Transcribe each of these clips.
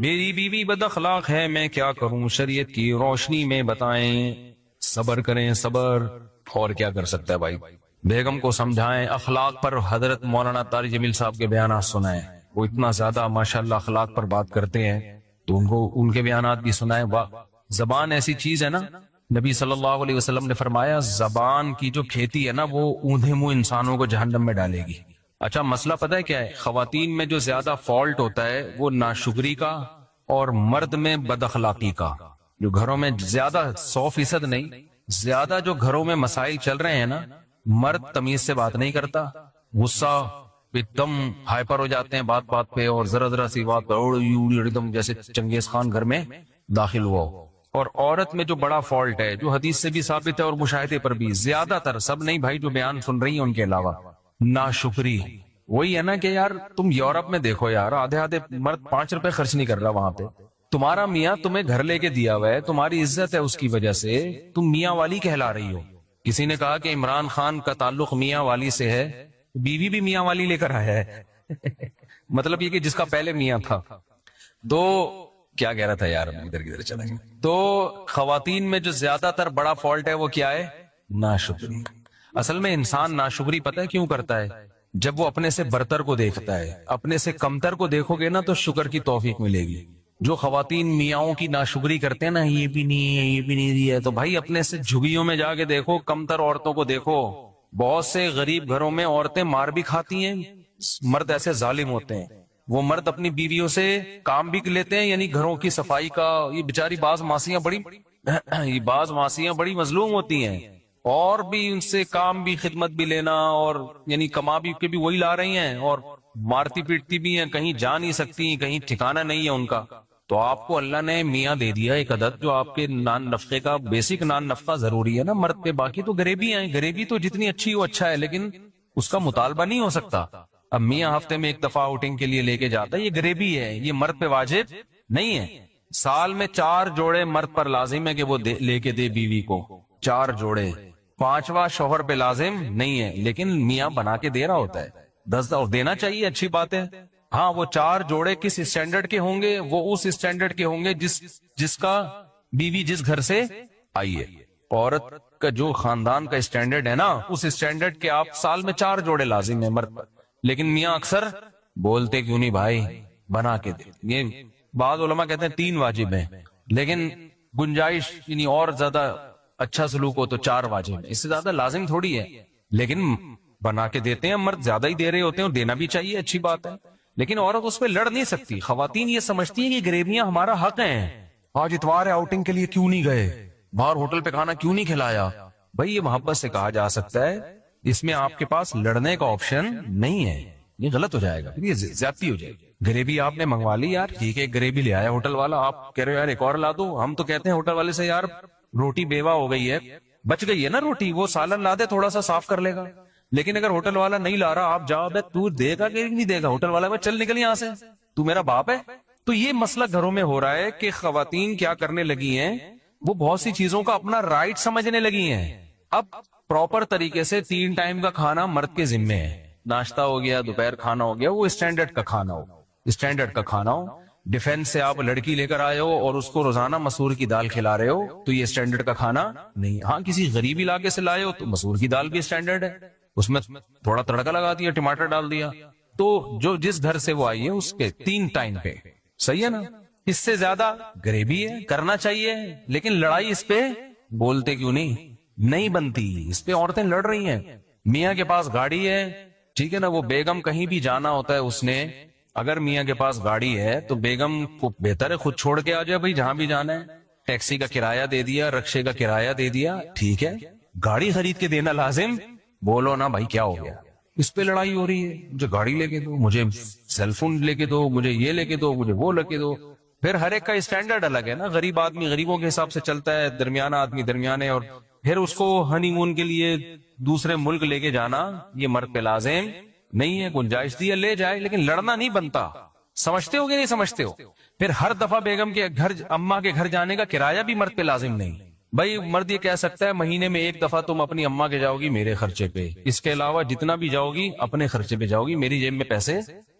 میری بیوی بد اخلاق ہے، میں کیا کروں؟ شریعت کی روشنی میں بتائیں، صبر کریں صبر. اور کیا کر سکتا ہے بھائی؟ بیگم کو سمجھائیں. اخلاق پر حضرت مولانا طارق جمیل صاحب کے بیانات سنائیں، وہ اتنا زیادہ ماشاءاللہ اخلاق پر بات کرتے ہیں، تو ان کو ان کے بیانات بھی سنائیں. واہ، زبان ایسی چیز ہے نا، نبی صلی اللہ علیہ وسلم نے فرمایا زبان کی جو کھیتی ہے نا وہ اوندھے منہ انسانوں کو جہنم میں ڈالے گی. اچھا مسئلہ پتہ ہے کیا ہے؟ خواتین میں جو زیادہ فالٹ ہوتا ہے وہ ناشکری کا، اور مرد میں بد اخلاقی کا. جو گھروں میں زیادہ 100% نہیں، زیادہ جو گھروں میں مسائل چل رہے ہیں نا، مرد تمیز سے بات نہیں کرتا، غصہ ایک دم ہائپر ہو جاتے ہیں بات بات پہ، اور ذرا ذرا سی بات پہ ایک دم جیسے چنگیز خان گھر میں داخل ہوا ہو. اور عورت میں جو بڑا فالٹ ہے، جو حدیث سے بھی ثابت ہے اور مشاہدے پر بھی، زیادہ تر، سب نہیں بھائی جو بیان سن رہی ہیں ان کے علاوہ، ناشکری. وہی ہے نا کہ یار تم یورپ میں دیکھو یار، آدھے آدھے مرد 5 روپے خرچ نہیں کر رہا وہاں پہ. تمہارا میاں تمہیں گھر لے کے دیا ہوا ہے، تمہاری عزت ہے اس کی وجہ سے، تم میاں والی کہلا رہی ہو. کسی نے کہا کہ عمران خان کا تعلق میاں والی سے ہے، بیوی بھی میاں والی لے کر آیا ہے. مطلب یہ کہ جس کا پہلے میاں تھا. تو کیا کہہ رہا تھا یار، ادھر کدھر چلا گیا. تو خواتین میں جو زیادہ تر بڑا فالٹ ہے وہ کیا ہے؟ ناشکری. اصل میں انسان ناشکری پتہ ہے کیوں کرتا ہے؟ جب وہ اپنے سے برتر کو دیکھتا ہے. اپنے سے کمتر کو دیکھو گے نا تو شکر کی توفیق ملے گی. جو خواتین میاں کی ناشکری کرتے ہیں نا، یہ بھی نہیں ہے یہ بھی نہیں دیا، تو بھائی اپنے سے جھگیوں میں جا کے دیکھو، کمتر عورتوں کو دیکھو. بہت سے غریب گھروں میں عورتیں مار بھی کھاتی ہیں، مرد ایسے ظالم ہوتے ہیں. وہ مرد اپنی بیویوں سے کام بھی لیتے ہیں، یعنی گھروں کی صفائی کا. یہ بیچاری بعض ماسیاں بڑی مظلوم ہوتی ہیں، اور بھی ان سے کام بھی، خدمت بھی لینا، اور یعنی کما بھی کے بھی وہی لا رہی ہیں، اور مارتی پیٹتی بھی ہیں، کہیں جا نہیں سکتی، کہیں ٹھکانہ نہیں ہے ان کا. تو آپ کو اللہ نے میاں دے دیا ایک عدد جو آپ کے نان نفقے کا، بیسک نان نفقہ ضروری ہے نا مرد پہ. باقی تو غریبی ہیں، غریبی تو جتنی اچھی ہو اچھا ہے، لیکن اس کا مطالبہ نہیں ہو سکتا. اب میاں ہفتے میں ایک دفعہ آؤٹنگ کے لیے لے کے جاتا ہے، یہ غریبی ہے، یہ مرد پہ واجب نہیں ہے. سال میں 4 جوڑے مرد پر لازم ہے کہ وہ لے کے دے بیوی کو، 4 جوڑے. 5واں شوہر پہ لازم نہیں ہے، لیکن میاں بنا کے دے رہا ہوتا ہے. 10 اور دینا چاہیے، اچھی بات ہے. ہاں وہ 4 جوڑے کس اسٹینڈرڈ کے ہوں گے؟ وہ اس اسٹینڈرڈ کے ہوں گے جس کا بیوی جس گھر سے آئی ہے. عورت کا جو خاندان کا اسٹینڈرڈ ہے نا، اس اسٹینڈرڈ کے آپ سال میں 4 جوڑے لازم ہیں مرد پر. لیکن میاں اکثر بولتے کیوں نہیں بھائی بنا کے دے. یہ بعض علماء کہتے ہیں 3 واجب ہیں، لیکن گنجائش یعنی اور زیادہ اچھا سلوک ہو تو 4 واجب ہے، اس سے زیادہ لازم تھوڑی ہے. لیکن بنا کے دیتے ہیں، مرد زیادہ ہی دے رہے ہوتے ہیں، اور دینا بھی چاہیے، اچھی بات ہے. لیکن عورت اس پہ لڑ نہیں سکتی. خواتین یہ سمجھتی ہیں کہ غریبیاں ہمارا حق ہیں. آج اتوار ہے، آؤٹنگ کے لیے کیوں نہیں گئے؟ باہر ہوٹل پہ کھانا کیوں نہیں کھلایا؟ بھائی یہ محبت سے کہا جا سکتا ہے، اس میں آپ کے پاس لڑنے کا آپشن نہیں ہے. یہ غلط ہو جائے گا، یہ زیادتی ہو جائے گی. غریبی آپ نے منگوا لی یار، ٹھیک ہے غریبی لے آیا ہوٹل والا، آپ کہہ رہے ہو یار ایک اور لا دو. ہم تو کہتے ہیں ہوٹل والے سے یار روٹی بیوہ ہو گئی ہے، بچ گئی ہے نا روٹی، وہ سالن لا دے تھوڑا سا صاف کر لے گا. لیکن اگر ہوٹل والا نہیں لا رہا، آپ جاؤ بے تو دے گا کہ نہیں دے گا؟ ہوٹل والا میں چل نکل یہاں سے، تو میرا باپ ہے. تو یہ مسئلہ گھروں میں ہو رہا ہے کہ خواتین کیا کرنے لگی ہیں، وہ بہت سی چیزوں کا اپنا رائٹ سمجھنے لگی ہیں. اب پراپر طریقے سے 3 ٹائم کا کھانا مرد کے ذمے ہے. ناشتہ ہو گیا، دوپہر کھانا ہو گیا، وہ اسٹینڈرڈ کا کھانا ہو، اسٹینڈرڈ کا کھانا ہو. ڈیفینس سے آپ لڑکی لے کر آئے ہو اور اس کو روزانہ مسور کی دال کھلا رہے ہو، تو یہ اسٹینڈرڈ کا کھانا نہیں. ہاں کسی غریب علاقے سے لائے ہو تو مسور کی دال بھی اسٹینڈرڈ ہے، اس میں تھوڑا تڑکا لگا دیا، ٹماٹر ڈال دیا. تو جو جس گھر سے وہ آئی ہے اس کے 3 ٹائم پہ، صحیح ہے نا؟ اس سے زیادہ غریبی ہے، کرنا چاہیے. لیکن لڑائی اس پہ بولتے کیوں نہیں بنتی. اس پہ عورتیں لڑ رہی ہیں. میاں کے پاس گاڑی ہے، ٹھیک ہے نا، وہ بیگم کہیں بھی جانا ہوتا ہے اس نے، اگر میاں کے پاس گاڑی ہے تو بیگم کو بہتر ہے خود چھوڑ کے آ جائے، بھائی جہاں بھی جانا ہے. ٹیکسی کا کرایہ دے دیا، رکشے کا کرایہ دے دیا، ٹھیک ہے. گاڑی خرید کے دینا لازم، بولو نا بھائی کیا ہو گیا. اس پہ لڑائی ہو رہی ہے، مجھے گاڑی لے کے دو، مجھے سیل فون لے کے دو، مجھے یہ لے کے دو، مجھے وہ لے کے دو. پھر ہر ایک کا اسٹینڈرڈ الگ ہے نا. غریب آدمی غریبوں کے حساب سے چلتا ہے، درمیانہ آدمی درمیانے، اور پھر اس کو ہنی مون کے لیے دوسرے ملک لے کے جانا یہ مرد پہ لازم نہیں ہے. گنجائش دی ہے لے جائے، لیکن لڑنا نہیں بنتا. سمجھتے ہو کہ نہیں سمجھتے ہو؟ پھر ہر دفعہ بیگم کے گھر، اماں کے گھر جانے کا کرایہ بھی مرد پہ لازم نہیں. بھائی مرد یہ کہہ سکتا ہے مہینے میں 1 دفعہ تم اپنی اماں کے جاؤ گی میرے خرچے پہ، اس کے علاوہ جتنا بھی جاؤ گی اپنے خرچے پہ جاؤ گی، میری جیب میں پیسے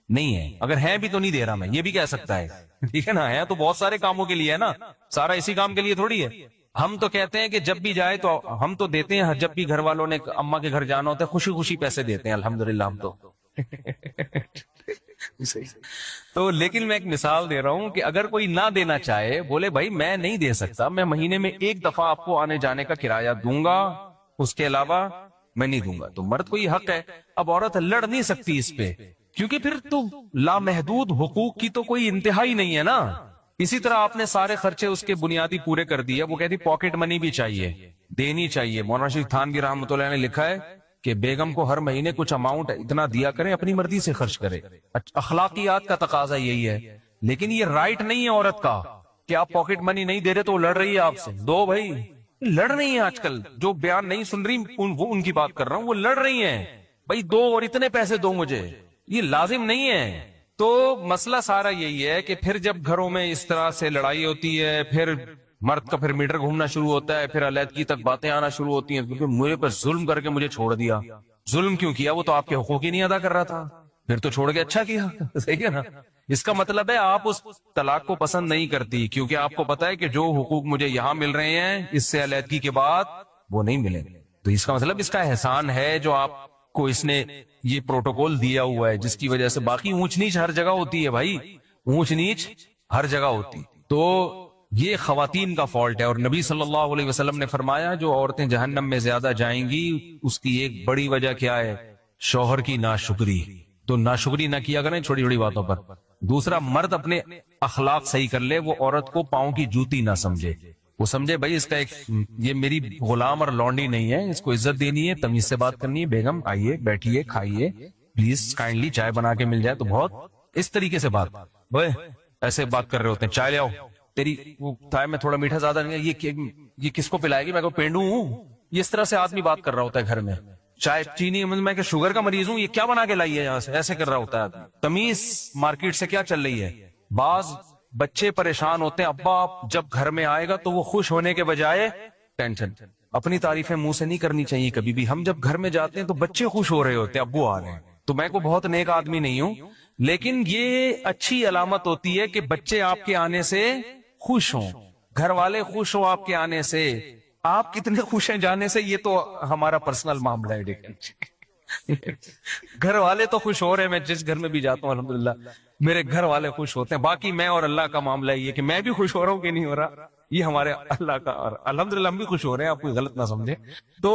نہیں ہے. اگر ہے بھی تو نہیں دے رہا میں, یہ بھی کہہ سکتا ہے. ٹھیک ہے نا, ہے تو بہت سارے کاموں کے لیے ہے نا, سارا اسی کام کے لیے تھوڑی ہے. ہم تو کہتے ہیں کہ جب بھی جائے تو ہم تو دیتے ہیں, جب بھی گھر والوں نے اماں کے گھر جانا ہوتا ہے خوشی خوشی پیسے دیتے ہیں الحمدللہ ہم تو. تو لیکن میں ایک مثال دے رہا ہوں کہ اگر کوئی نہ دینا چاہے, بولے بھائی میں نہیں دے سکتا, میں مہینے میں ایک دفعہ آپ کو آنے جانے کا کرایہ دوں گا, اس کے علاوہ میں نہیں دوں گا, تو مرد کو یہ حق ہے. اب عورت لڑ نہیں سکتی اس پہ, کیونکہ پھر تو لامحدود حقوق کی تو کوئی انتہا ہی نہیں ہے نا. اسی طرح آپ نے سارے خرچے اس کے بنیادی پورے کر دیے, وہ کہتی پاکٹ منی بھی چاہیے, دینی چاہیے. مولانا شریف تھانوی رحمۃ اللہ نے لکھا ہے کہ بیگم کو ہر مہینے کچھ اماؤنٹ اتنا دیا کریں, اپنی مرضی سے خرچ کرے. اخلاقیات کا تقاضا یہی ہے, لیکن یہ رائٹ نہیں ہے عورت کا کہ آپ پاکٹ منی نہیں دے رہے تو وہ لڑ رہی ہے آپ سے. دو بھائی, لڑ رہی ہیں آج کل, جو بیان نہیں سن رہی وہ ان کی بات کر رہا ہوں, وہ لڑ رہی ہیں بھائی دو اور اتنے پیسے دو مجھے, یہ لازم نہیں ہے. تو مسئلہ سارا یہی ہے کہ پھر جب گھروں میں اس طرح سے لڑائی ہوتی ہے, پھر مرد کا پھر میٹر گھومنا شروع ہوتا ہے, پھر علیحدگی تک باتیں آنا شروع ہوتی ہیں, کیونکہ مجھے پر ظلم کر کے مجھے چھوڑ دیا. ظلم کیوں کیا, وہ تو آپ کے حقوق ہی نہیں ادا کر رہا تھا, پھر تو چھوڑ کے اچھا کیا. صحیح ہے نا. اس کا مطلب ہے آپ اس طلاق کو پسند نہیں کرتی, کیونکہ آپ کو پتا ہے کہ جو حقوق مجھے یہاں مل رہے ہیں اس سے علیحدگی کے بعد وہ نہیں ملیں. تو اس کا مطلب اس کا احسان ہے جو آپ کو اس نے یہ پروٹوکول دیا ہوا ہے, جس کی وجہ سے باقی اونچ نیچ ہر جگہ ہوتی ہے بھائی, اونچ نیچ ہر جگہ ہوتی. تو یہ خواتین کا فالٹ ہے. اور نبی صلی اللہ علیہ وسلم نے فرمایا جو عورتیں جہنم میں زیادہ جائیں گی اس کی ایک بڑی وجہ کیا ہے, شوہر کی ناشکری. تو ناشکری نہ کیا کریں چھوٹی چھوٹی باتوں پر. دوسرا, مرد اپنے اخلاق صحیح کر لے, وہ عورت کو پاؤں کی جوتی نہ سمجھے, وہ سمجھے بھائی اس کا ایک, یہ میری غلام اور لونڈی نہیں ہے, اس کو عزت دینی ہے, تمیز سے بات کرنی ہے. بیگم آئیے, بیٹھیے, کھائیے, پلیز کائنڈلی چائے بنا کے مل جائے تو بہت, اس طریقے سے بات. بھائی ایسے بات کر رہے ہوتے ہیں, چائے لے آؤ, تیری وہ چائے میں تھوڑا میٹھا زیادہ نہیں ہے, یہ کس کو پلائے گی, میں کو پینڈو ہوں. یہ اس طرح سے آدمی بات کر رہا ہوتا ہے گھر میں. چائے چینی, میں کہ شوگر کا مریض ہوں, یہ کیا بنا کے لائی ہے یہاں سے, ایسے کر رہا ہوتا ہے آدمی. تمیز مارکیٹ سے کیا چل رہی ہے. بعض بچے پریشان ہوتے ہیں, ابا جب گھر میں آئے گا تو وہ خوش ہونے کے بجائے ٹینشن. اپنی تعریفیں منہ سے نہیں کرنی چاہیے کبھی بھی. ہم جب گھر میں جاتے ہیں تو بچے خوش ہو رہے ہوتے ہیں, ابو آ رہے ہیں. تو میں کو بہت نیک آدمی نہیں ہوں, لیکن یہ اچھی علامت ہوتی ہے کہ بچے آپ کے آنے سے خوش ہوں, گھر والے خوش ہوں آپ کے آنے سے. آپ کتنے خوش ہیں جانے سے یہ تو ہمارا پرسنل معاملہ ہے. گھر والے تو خوش ہو رہے ہیں, میں جس گھر میں بھی جاتا ہوں الحمدللہ میرے گھر والے خوش ہوتے ہیں. باقی میں اور اللہ کا معاملہ یہ کہ میں بھی خوش ہو رہا ہوں کہ نہیں ہو رہا, یہ ہمارے اللہ کا, اور الحمدللہ ہم بھی خوش ہو رہے ہیں, آپ کوئی غلط نہ سمجھے. تو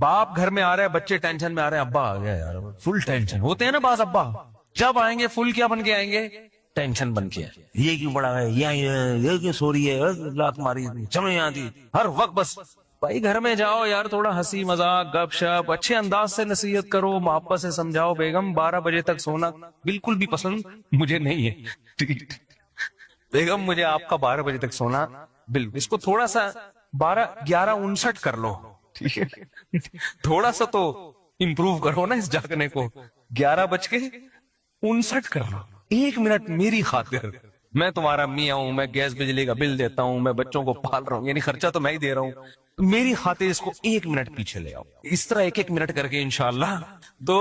باپ گھر میں آ رہا ہے, بچے ٹینشن میں آ رہے ہیں, ابا آ گیا یار, فل ٹینشن ہوتے ہیں نا بعض ابا. جب آئیں گے فل کیا بن کے آئیں گے, ٹینشن بن کے. یہ کیوں بڑا ہے, یہ کیوں سو رہی ہے, لات ماری, سمجھ نہیں آتی, ہر وقت بس. بھائی گھر میں جاؤ یار, تھوڑا ہنسی مذاق گپ شپ اچھے انداز سے نصیحت کرو, محبت سے سمجھاؤ. بیگم 12 بجے تک سونا بالکل بھی پسند مجھے نہیں ہے. بیگم مجھے آپ کا 12 بجے تک سونا بالکل, اس کو تھوڑا سا 11:59 کر لو, ٹھیک ہے, تھوڑا سا تو امپروو کرو نا اس جاگنے کو. 11:59 کر لو, 1 منٹ میری خاطر. میں تمہارا میاں ہوں, میں گیس بجلی کا بل دیتا ہوں, میں بچوں کو پال رہا ہوں, یعنی خرچہ تو میں ہی دے رہا ہوں, میری خاطر اس کو 1 منٹ پیچھے لے آؤ. اس طرح 1 منٹ کر کے انشاءاللہ. تو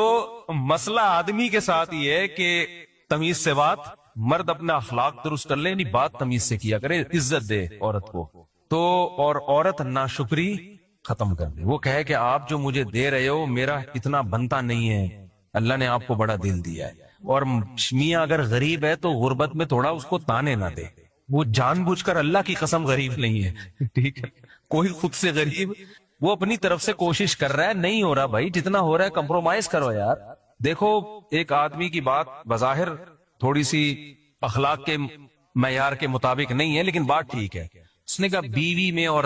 مسئلہ آدمی کے ساتھ یہ ہے کہ تمیز سے بات, مرد اپنا اخلاق درست کر لے, یعنی بات تمیز سے کیا کرے, عزت دے عورت کو. تو اور عورت ناشکری ختم کر دے, وہ کہے کہ آپ جو مجھے دے رہے ہو میرا اتنا بنتا نہیں ہے, اللہ نے آپ کو بڑا دل دیا ہے. اور میاں اگر غریب ہے تو غربت میں تھوڑا اس کو تانے نہ دے, وہ جان بوجھ کر, اللہ کی قسم غریب نہیں ہے, ٹھیک ہے, کوئی خود سے غریب, وہ اپنی طرف سے کوشش کر رہا ہے, نہیں ہو رہا بھائی, جتنا ہو رہا ہے کمپرومائز کرو یار. دیکھو ایک آدمی کی بات بظاہر تھوڑی سی اخلاق کے معیار کے مطابق نہیں ہے, لیکن بات ٹھیک ہے. اس نے کہا بیوی میں اور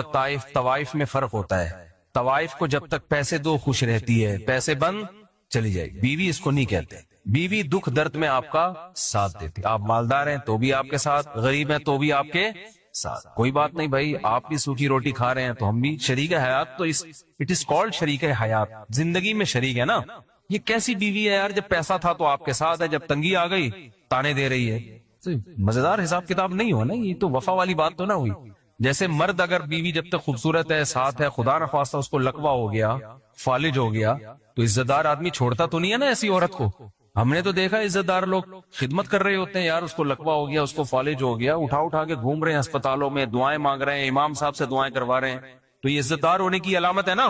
طوائف میں فرق ہوتا ہے. طوائف کو جب تک پیسے دو خوش رہتی ہے, پیسے بند چلی جائے, بیوی اس کو نہیں کہتے. بیوی دکھ درد میں آپ کا ساتھ دیتی, آپ مالدار ہیں تو بھی آپ کے ساتھ, غریب ہیں تو بھی آپ کے ساتھ, کوئی بات نہیں بھائی, آپ بھی سوکھی روٹی کھا رہے ہیں تو ہم بھی شریک حیات. تو اٹ از کالڈ شریک حیات, زندگی میں شریک ہے نا. یہ کیسی بیوی ہے یار, جب پیسہ تھا تو آپ کے ساتھ ہے, جب تنگی آ گئی تانے دے رہی ہے. مزیدار حساب کتاب نہیں ہوا نا, یہ تو وفا والی بات تو نہ ہوئی. جیسے مرد اگر بیوی جب تک خوبصورت ہے, ساتھ ہے, خدا نہ خواستہ اس کو لقوہ ہو گیا, فالج ہو گیا, تو عزت دار آدمی چھوڑتا تو نہیں ہے نا ایسی عورت کو. ہم نے تو دیکھا عزت دار لوگ خدمت کر رہے ہوتے ہیں، یار اس کو لقوہ ہو گیا، اس کو فالج ہو گیا، اٹھا کے گھوم رہے ہیں اسپتالوں میں، دعائیں مانگ رہے ہیں، امام صاحب سے دعائیں کروا رہے ہیں. تو یہ عزت دار ہونے کی علامت ہے نا.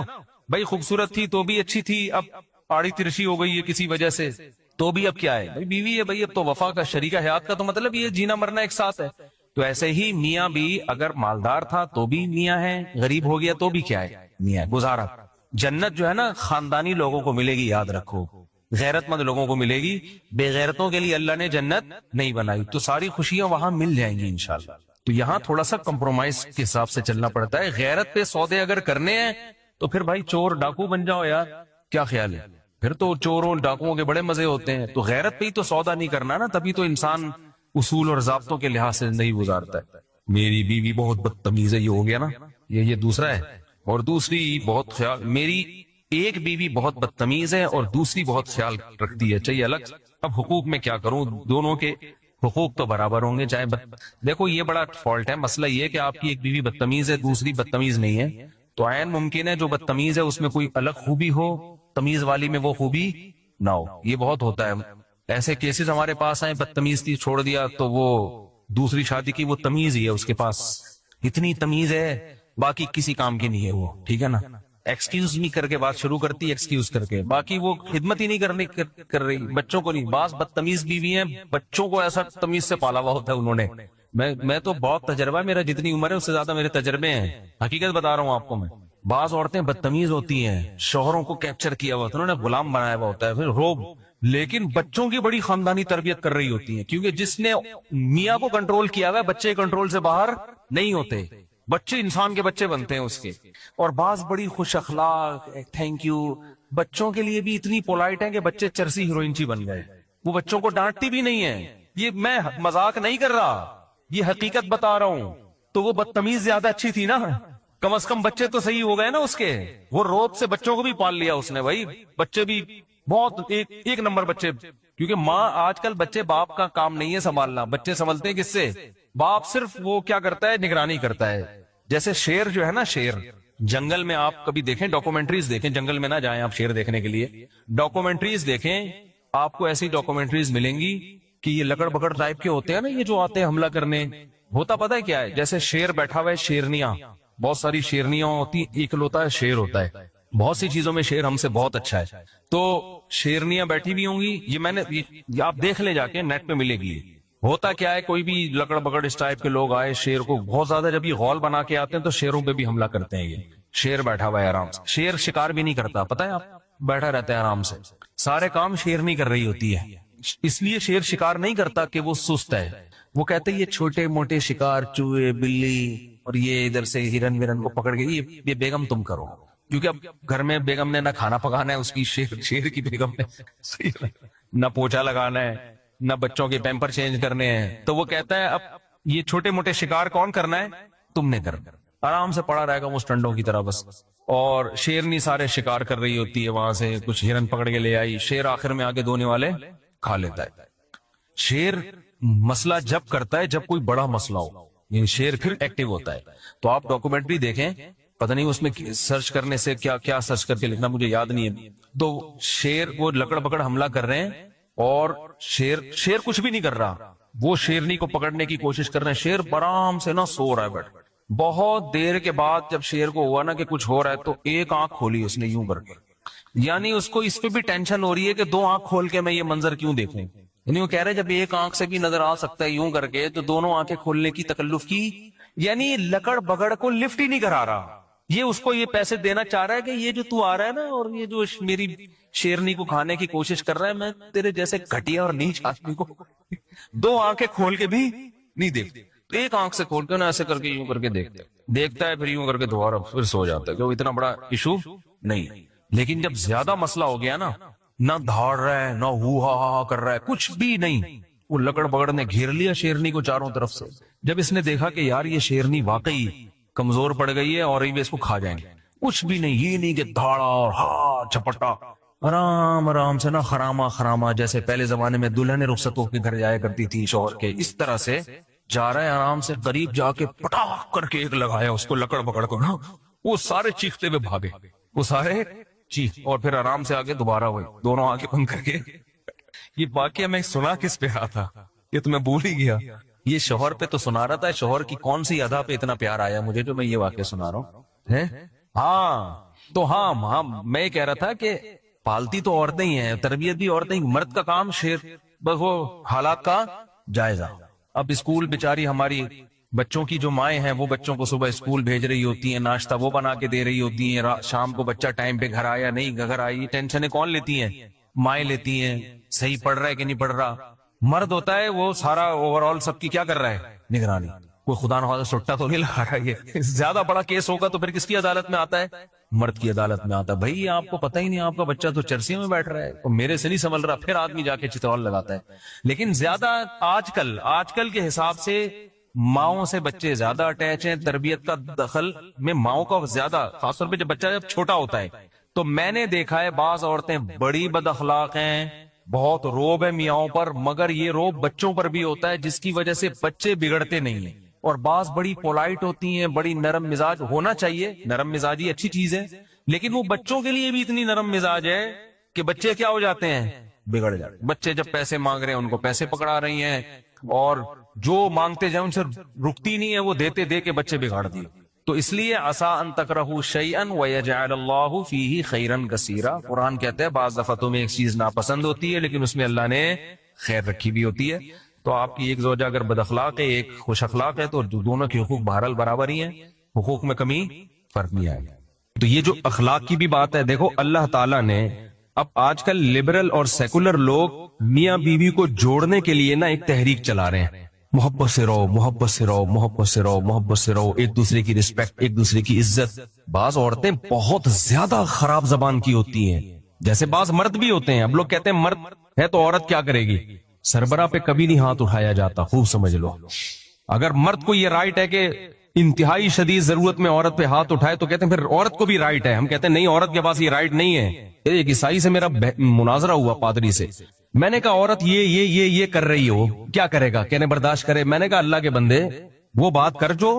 بھائی خوبصورت تھی تو بھی اچھی تھی، اب آڑی ترشی ہو گئی ہے کسی وجہ سے تو بھی اب کیا ہے، بھائی بیوی ہے، بھائی اب تو وفا کا شریک حیات کا تو مطلب یہ جینا مرنا ایک ساتھ ہے. تو ایسے ہی میاں بھی اگر مالدار تھا تو بھی میاں ہے، غریب ہو گیا تو بھی کیا ہے، میاں ہے. گزارا. جنت جو ہے نا خاندانی لوگوں کو ملے گی، یاد رکھو، غیرت مند لوگوں کو ملے گی، بے غیرتوں کے لیے اللہ نے جنت نہیں بنائی. تو ساری خوشیاں وہاں مل جائیں گی انشاءاللہ. تو یہاں تھوڑا سا کمپرومائز کے حساب سے چلنا پڑتا ہے. غیرت پہ سودے اگر کرنے ہیں تو پھر بھائی چور ڈاکو بن جاؤ یار، کیا خیال ہے؟ پھر تو چوروں ڈاکوؤں کے بڑے مزے ہوتے ہیں. تو غیرت پہ ہی تو سودا نہیں کرنا نا، تبھی تو انسان اصول اور ضابطوں کے لحاظ سے زندگی گزارتا ہے. میری بیوی بہت بدتمیز ہے، یہ ہو گیا نا، یہ دوسرا ہے. اور دوسری بہت خیال، میری ایک بیوی بہت بدتمیز ہے اور دوسری بہت خیال رکھتی ہے، چاہیے الگ. اب حقوق میں کیا کروں، دونوں کے حقوق تو برابر ہوں گے. چاہے دیکھو یہ بڑا فالٹ ہے. مسئلہ یہ کہ آپ کی ایک بیوی بدتمیز ہے، دوسری بدتمیز نہیں ہے، تو عین ممکن ہے جو بدتمیز ہے اس میں کوئی الگ خوبی ہو، تمیز والی میں وہ خوبی نہ ہو. یہ بہت ہوتا ہے. ایسے کیسز ہمارے پاس آئے، بدتمیز تھی چھوڑ دیا تو وہ دوسری شادی کی، وہ تمیز ہی ہے اس کے پاس، اتنی تمیز ہے باقی کسی کام کی نہیں ہے وہ، ٹھیک ہے نا. ایکسکیوز می کر کے بات شروع کرتی، ایکسکیوز کر کے، باقی وہ خدمت ہی نہیں کر رہی، بچوں کو نہیں. بعض بدتمیز بیوی ہیں، بچوں کو ایسا تمیز سے پالا ہوا ہوتا ہے انہوں نے. میں تو بہت تجربہ ہے میرا، جتنی عمر ہے اس سے زیادہ میرے تجربے ہیں، حقیقت بتا رہا ہوں آپ کو میں. بعض عورتیں بدتمیز ہوتی ہیں، شوہروں کو کیپچر کیا ہوا ہوتا ہے، انہوں نے غلام بنایا ہوا ہوتا ہے، پھر روب، لیکن بچوں کی بڑی خاندانی تربیت کر رہی ہوتی ہیں. کیونکہ جس نے میاں کو کنٹرول کیا ہوا ہے، بچے کنٹرول سے باہر نہیں ہوتے، بچے انسان کے بچے بنتے ہیں اس کے. اور بعض بڑی خوش اخلاق، تھینک یو، بچوں کے لیے بھی اتنی پولائٹ ہیں کہ بچے چرسی ہیروئنچی بن گئے. وہ بچوں کو ڈانٹتی بھی نہیں ہے. یہ میں مذاق نہیں کر رہا، یہ حقیقت بتا رہا ہوں. تو وہ بدتمیز زیادہ اچھی تھی نا، کم از کم بچے تو صحیح ہو گئے نا اس کے. وہ روب سے بچوں کو بھی پال لیا اس نے، بھائی بچے بھی بہت ایک نمبر بچے. کیونکہ ماں، آج کل بچے، باپ کا کام نہیں ہے سنبھالنا، بچے سنبھلتے ہیں کس سے؟ باپ صرف وہ کیا کرتا ہے، نگرانی کرتا ہے. جیسے شیر جو ہے نا، شیر جنگل میں، آپ کبھی دیکھیں ڈاکومنٹریز دیکھیں، جنگل میں نہ جائیں آپ شیر دیکھنے کے لیے، ڈاکومنٹریز دیکھیں، آپ کو ایسی ڈاکومنٹریز ملیں گی کہ یہ لکڑ بکڑ ٹائپ کے ہوتے ہیں نا، یہ جو آتے ہیں حملہ کرنے. ہوتا پتہ ہے کیا ہے؟ جیسے شیر بیٹھا ہوا ہے، شیرنیاں، بہت ساری شیرنیاں ہوتی، ایک ہوتا ہے شیر ہوتا ہے. بہت سی چیزوں میں شیر ہم سے بہت اچھا ہے. تو شیرنیاں بیٹھی ہوئی ہوں گی، یہ میں نے، آپ دیکھ لیں جا کے، نیٹ پہ ملے گی. ہوتا کیا ہے، کوئی بھی لکڑ بکڑ اس ٹائپ کے لوگ آئے، شیر کو بہت زیادہ جب یہ غول بنا کے آتے ہیں تو شیروں پہ بھی حملہ کرتے ہیں. یہ شیر بیٹھا ہوا ہے آرام سے، شیر شکار بھی نہیں کرتا، پتہ ہے آپ، بیٹھا رہتا ہے آرام سے، سارے کام شیر نہیں کر رہی ہوتی ہے. اس لیے شیر شکار نہیں کرتا کہ وہ سست ہے. وہ کہتے ہیں یہ چھوٹے موٹے شکار، چوہے، بلی، اور یہ ادھر سے ہرن ورن کو پکڑ کے یہ بیگم تم کرو. کیونکہ اب گھر میں بیگم نے نہ کھانا پکانا ہے، اس کی شیر کی بیگم نے نہ پوچھا لگانا ہے، نہ بچوں کے پیمپر چینج کرنے ہیں. تو وہ کہتا ہے اب یہ چھوٹے موٹے شکار کون کرنا ہے، تم نے کرنا. آرام سے پڑا رہے گا وہ سٹنڈوں کی طرح بس. اور شیرنی سارے شکار کر رہی ہوتی ہے، وہاں سے کچھ ہرن پکڑ کے لے آئی، شیر آخر میں آگے دھونے والے کھا لیتا ہے. شیر مسئلہ جب کرتا ہے جب کوئی بڑا مسئلہ ہو، یہ شیر پھر ایکٹیو ہوتا ہے. تو آپ ڈاکومنٹری دیکھیں، پتہ نہیں اس میں سرچ کرنے سے کیا سرچ کر کے لکھنا مجھے یاد نہیں ہے. تو شیر وہ لکڑ پکڑ حملہ کر رہے ہیں اور شیر کچھ بھی نہیں کر رہا، وہ شیرنی کو پکڑنے کی کوشش کر رہے ہیں. شیر آرام سے نہ سو رہا ہے بیٹھ. بہت دیر کے بعد جب شیر کو ہوا نا کہ کچھ ہو رہا ہے، تو ایک آنکھ کھولی اس نے یوں کر کے. یعنی اس کو اس پہ بھی ٹینشن ہو رہی ہے کہ دو آنکھ کھول کے میں یہ منظر کیوں دیکھوں. یعنی وہ کہہ رہے جب ایک آنکھ سے بھی نظر آ سکتا ہے یوں کر کے، تو دونوں آنکھیں کھولنے کی تکلف کی. یعنی لکڑ بگڑ کو لفٹ ہی نہیں کرا رہا. یہ اس کو یہ پیسے دینا چاہ رہا ہے کہ یہ جو تو آ رہا ہے نا، اور یہ جو میری شیرنی کو کھانے کی کوشش کر رہا ہے، میں تیرے جیسے گھٹیا اور نیچ آدمی کو دو آنکھیں کھول کے بھی نہیں دیکھتے. تو ایک آنکھ سے کھول کے نا ایسے کر کے یوں کر کے دیکھتا ہے، پھر یوں کر کے دوبارہ پھر سو جاتا ہے. کہ وہ اتنا بڑا ایشو نہیں. لیکن جب زیادہ مسئلہ ہو گیا نا، نہ دھاڑ رہا ہے، نہ ہو ہا کر رہا ہے، کچھ بھی نہیں. وہ لکڑ بگڑ نے گھیر لیا شیرنی کو چاروں طرف سے. جب اس نے دیکھا کہ یار یہ شیرنی واقعی کمزور پڑ گئی ہے اور یہ اس کو کھا جائیں گے، کچھ بھی نہیں. یہ نہیں کہ دھاڑا اور ہا چپٹا، آرام سے نا خراما جیسے پہلے زمانے میں دلہن رخصت ہو کے گھر جایا کرتی تھی شوہر کے، اس طرح سے جا رہا ہے آرام سے. قریب جا کے پٹاخ کر کے ایک لگایا اس کو لکڑ بگڑ کو نا. وہ سارے چیختے ہوئے بھاگے، وہ سارے چیخ، اور پھر آرام سے آگے دوبارہ ہوئے دونوں آگے بند کر کے. یہ واقعہ میں سنا کس پہ رہا تھا، یہ تو میں بھول ہی گیا. یہ شوہر پہ تو سنا رہا تھا. شوہر کی کون سی ادا پہ اتنا پیار آیا مجھے جو میں یہ واقعہ سنا رہا ہوں. ہاں تو ہاں میں یہ کہہ رہا تھا کہ پالتی تو عورتیں ہی ہیں، تربیت بھی عورتیں ہی. مرد کا کام شیر بس وہ حالات کا جائزہ. اب اسکول بیچاری ہماری بچوں کی جو مائیں ہیں وہ بچوں کو صبح اسکول بھیج رہی ہوتی ہیں، ناشتہ وہ بنا کے دے رہی ہوتی ہیں، شام کو بچہ ٹائم پہ گھر آیا نہیں گھر آئی، ٹینشنیں کون لیتی ہیں؟ مائیں لیتی ہیں. صحیح پڑھ رہا ہے کہ نہیں پڑھ رہا. مرد ہوتا ہے وہ سارا اوور آل سب کی کیا کر رہا ہے؟ نگرانی. کوئی خدا نخواستہ سٹا تو نہیں لگا رہا. یہ زیادہ بڑا کیس ہوگا تو پھر کس کی عدالت میں آتا ہے؟ مرد کی عدالت میں آتا ہے. بھائی آپ کو پتہ ہی نہیں، آپ کا بچہ تو چرسیوں میں بیٹھ رہا ہے اور میرے سے نہیں سنبھل رہا، پھر آدمی جا کے چترول لگاتا ہے. لیکن زیادہ آج کل کے حساب سے ماؤں سے بچے زیادہ اٹیچ ہیں. تربیت کا دخل میں ماؤں کا زیادہ، خاص طور پہ جب بچہ جب چھوٹا ہوتا ہے. تو میں نے دیکھا ہے بعض عورتیں بڑی بد اخلاق ہیں، بہت روب ہے میاؤں پر، مگر یہ روب بچوں پر بھی ہوتا ہے جس کی وجہ سے بچے بگڑتے نہیں ہیں. اور بعض بڑی پولائٹ ہوتی ہیں، بڑی نرم مزاج. ہونا چاہیے، نرم مزاجی اچھی چیز ہے، لیکن وہ بچوں کے لیے بھی اتنی نرم مزاج ہے کہ بچے کیا ہو جاتے ہیں؟ بگڑ جاتے ہیں. بچے جب پیسے مانگ رہے ہیں ان کو پیسے پکڑا رہی ہیں، اور جو مانگتے جائیں ان سے رکتی نہیں ہے، وہ دیتے دے کے بچے بگاڑ دیے. تو اس لیے عسیٰ ان تکرہوا شیئا ویجعل اللہ فیہ خیرا کثیرا. قرآن کہتا ہے بعض دفعہ تمہیں ایک چیز ناپسند ہوتی ہے لیکن اس میں اللہ نے خیر رکھی بھی ہوتی ہے. تو آپ کی ایک زوجہ اگر بد اخلاق ہے، ایک خوش اخلاق ہے، تو دونوں کے حقوق بہرحال برابر ہی ہیں، حقوق میں کمی فرق نہیں آئے گا. تو یہ جو اخلاق کی بھی بات ہے، دیکھو اللہ تعالیٰ نے اب آج کل لبرل اور سیکولر لوگ میاں بیوی کو جوڑنے کے لیے نا ایک تحریک چلا رہے ہیں. محبت سے رہو، محبت سے رہو، محبت سے رہو، محبت سے رہو، ایک دوسرے کی رسپیکٹ، ایک دوسرے کی عزت. بعض عورتیں بہت زیادہ خراب زبان کی ہوتی ہیں، جیسے بعض مرد بھی ہوتے ہیں. اب لوگ کہتے ہیں مرد ہے تو عورت کیا کرے گی؟ سربراہ پہ کبھی نہیں ہاتھ اٹھایا جاتا، خوب سمجھ لو. اگر مرد کو یہ رائٹ ہے کہ انتہائی شدید ضرورت میں عورت پہ ہاتھ اٹھائے تو کہتے ہیں پھر عورت کو بھی رائٹ ہے. ہم کہتے ہیں نہیں، عورت کے پاس یہ رائٹ نہیں ہے. ایک عیسائی سے میرا مناظرہ ہوا، پادری سے. میں نے کہا عورت یہ کر رہی ہو، کیا کرے گا؟ کہنے برداشت کرے. میں نے کہا اللہ کے بندے وہ بات کر جو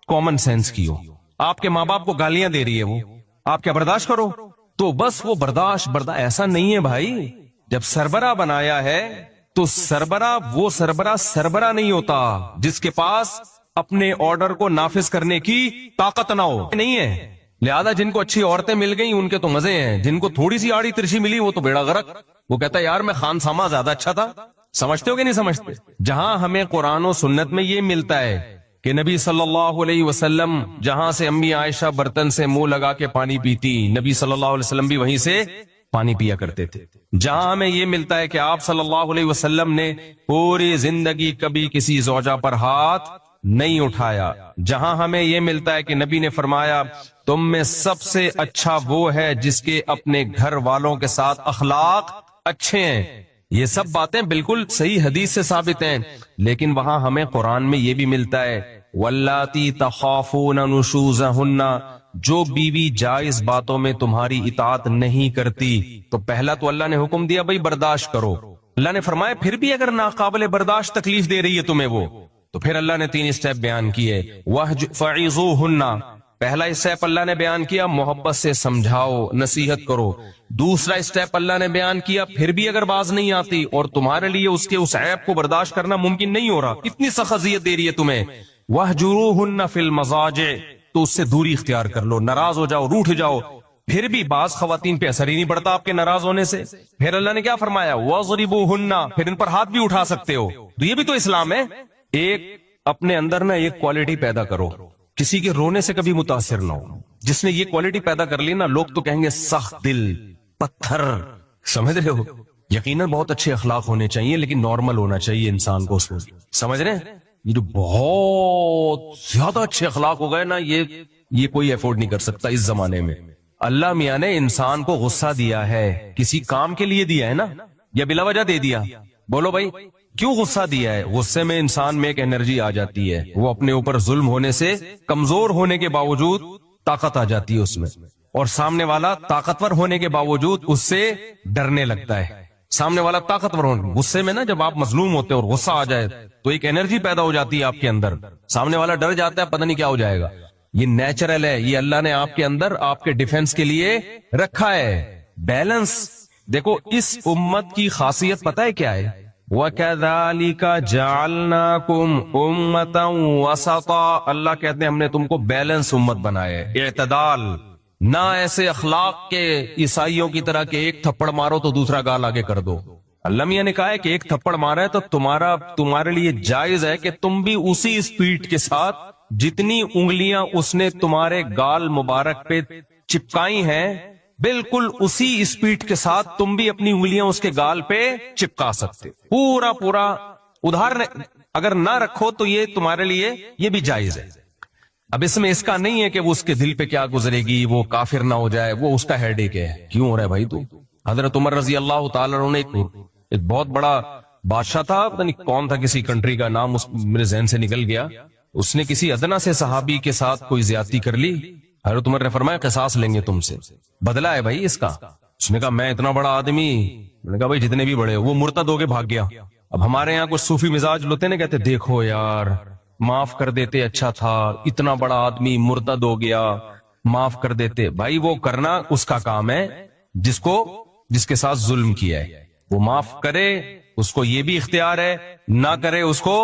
کامن سینس کی ہو. آپ کے ماں باپ کو گالیاں دے رہی ہے وہ، آپ کیا برداشت کرو؟ تو بس وہ برداشت ایسا نہیں ہے بھائی. جب سربراہ بنایا ہے تو وہ سربراہ نہیں ہوتا جس کے پاس اپنے آرڈر کو نافذ کرنے کی طاقت نہ ہو. نہیں ہے. لہذا جن کو اچھی عورتیں مل گئی ان کے تو مزے ہیں، جن کو تھوڑی سی آڑی ترچی ملی وہ تو بیڑا غرق. وہ کہتا ہے یار میں خان ساما زیادہ اچھا تھا. سمجھتے ہو کہ نہیں سمجھتے؟ جہاں ہمیں قرآن و سنت میں یہ ملتا ہے کہ نبی صلی اللہ علیہ وسلم جہاں سے امی عائشہ برتن سے منہ لگا کے پانی پیتی، نبی صلی اللہ علیہ وسلم بھی وہیں سے پانی پیا کرتے تھے. جہاں ہمیں یہ ملتا ہے کہ آپ صلی اللہ علیہ وسلم نے پوری زندگی کبھی کسی زوجہ پر ہاتھ نہیں اٹھایا. جہاں ہمیں یہ ملتا ہے کہ نبی نے فرمایا تم میں سب سے اچھا وہ ہے جس کے اپنے گھر والوں کے ساتھ اخلاق اچھے ہیں. یہ سب باتیں بالکل صحیح حدیث سے ثابت ہیں. لیکن وہاں ہمیں قرآن میں یہ بھی ملتا ہے واللاتی تخافون نشوزہن، جو بیوی جائز باتوں میں تمہاری اطاعت نہیں کرتی. تو پہلا تو اللہ نے حکم دیا بھائی برداشت کرو. اللہ نے فرمایا پھر بھی اگر ناقابل برداشت تکلیف دے رہی ہے تمہیں وہ، تو پھر اللہ نے 3 اسٹیپ بیان کیے. فعظوہن، پہلا اسٹیپ اللہ نے بیان کیا محبت سے سمجھاؤ، نصیحت کرو. دوسرا اسٹیپ اللہ نے بیان کیا پھر بھی اگر باز نہیں آتی اور تمہارے لیے اس عیب کو برداشت کرنا ممکن نہیں ہو رہا، اتنی سخت اذیت دے رہی ہے تمہیں، وَاهْجُرُوهُنَّ فِي الْمَضَاجِعِ، تو اس سے دوری اختیار کر لو، ناراض ہو جاؤ، روٹھ جاؤ. پھر بھی بعض خواتین پہ اثر ہی نہیں پڑتا آپ کے ناراض ہونے سے. پھر اللہ نے کیا فرمایا وَاضْرِبُوهُنَّ، پھر ان پر ہاتھ بھی اٹھا سکتے ہو. تو یہ بھی تو اسلام ہے. ایک اپنے اندر نا ایک کوالٹی پیدا کرو، کسی کے رونے سے کبھی متاثر نہ ہو. جس نے یہ کوالٹی پیدا کر لی نا، لوگ تو کہیں گے سخت دل، پتھر. سمجھ رہے ہو؟ یقیناً بہت اچھے اخلاق ہونے چاہیے لیکن نارمل ہونا چاہیے انسان کو. سمجھ رہے ہیں؟ یہ جو بہت زیادہ اچھے اخلاق ہو گئے نا، یہ کوئی افورڈ نہیں کر سکتا اس زمانے میں. اللہ میاں نے انسان کو غصہ دیا ہے، کسی کام کے لیے دیا ہے نا، یا بلا وجہ دے دیا؟ بولو بھائی کیوں غصہ دیا ہے؟ غصے میں انسان میں ایک انرجی آ جاتی ہے، وہ اپنے اوپر ظلم ہونے سے کمزور ہونے کے باوجود طاقت آ جاتی ہے اس میں، اور سامنے والا طاقتور ہونے کے باوجود اس سے ڈرنے لگتا ہے. سامنے والا طاقتور ہونے، غصے میں نا جب آپ مظلوم ہوتے اور غصہ آ جائے تو ایک انرجی پیدا ہو جاتی ہے آپ کے اندر. سامنے والا ڈر جاتا ہے پتہ نہیں کیا ہو جائے گا. یہ نیچرل ہے، یہ اللہ نے آپ کے اندر آپ کے ڈیفنس کے لیے رکھا ہے. بیلنس دیکھو اس امت کی خاصیت پتہ ہے کیا ہے؟ وَكَذَلِكَ جَعَلْنَاكُمْ أُمَّةً وَسَطًا، اللہ کہتے ہیں ہم نے تم کو بیلنس امت بنایا ہے، اعتدال، نہ ایسے اخلاق کے عیسائیوں کی طرح کہ ایک تھپڑ مارو تو دوسرا گال آگے کر دو۔ اللہ میاں نے کہا ہے کہ ایک تھپڑ مارا ہے تو تمہارے لیے جائز ہے کہ تم بھی اسی اسپیڈ کے ساتھ جتنی انگلیاں اس نے تمہارے گال مبارک پہ چپکائی ہیں، بالکل اسی اسپیڈ کے ساتھ تم بھی اپنی انگلیاں اس کے گال پہ چپکا سکتے، پورا ادھار اگر نہ رکھو تو یہ تمہارے لیے یہ بھی جائز ہے۔ اب اس میں اس کا نہیں ہے کہ وہ اس کے دل پہ کیا گزرے گی، وہ کافر نہ ہو جائے، وہ اس کا ہیڈ ایک ہے، کیوں ہو رہا ہے بھائی تو؟ حضرت عمر رضی اللہ تعالی عنہ نے ایک بہت بڑا بادشاہ تھا، پتہ نہیں کون تھا، کسی کنٹری کا نام میرے ذہن سے نکل گیا، اس نے کسی ادنا سے صحابی کے ساتھ کوئی زیادتی کر لی، حضرت عمر نے فرمایا قصاص لیں گے تم سے، بدلہ ہے بھائی اس کا۔ اس نے کہا میں اتنا بڑا آدمی، میں نے کہا بھائی جتنے بھی بڑے، وہ مرتد ہو کے بھاگ گیا۔ اب ہمارے یہاں کچھ صوفی مزاج ہوتے نا، کہتے دیکھو یار معاف کر دیتے اچھا تھا، اتنا بڑا آدمی مرتد ہو گیا، معاف کر دیتے۔ بھائی وہ کرنا اس کا کام ہے جس کے ساتھ ظلم کیا ہے، وہ معاف کرے اس کو یہ بھی اختیار ہے، نہ کرے اس کو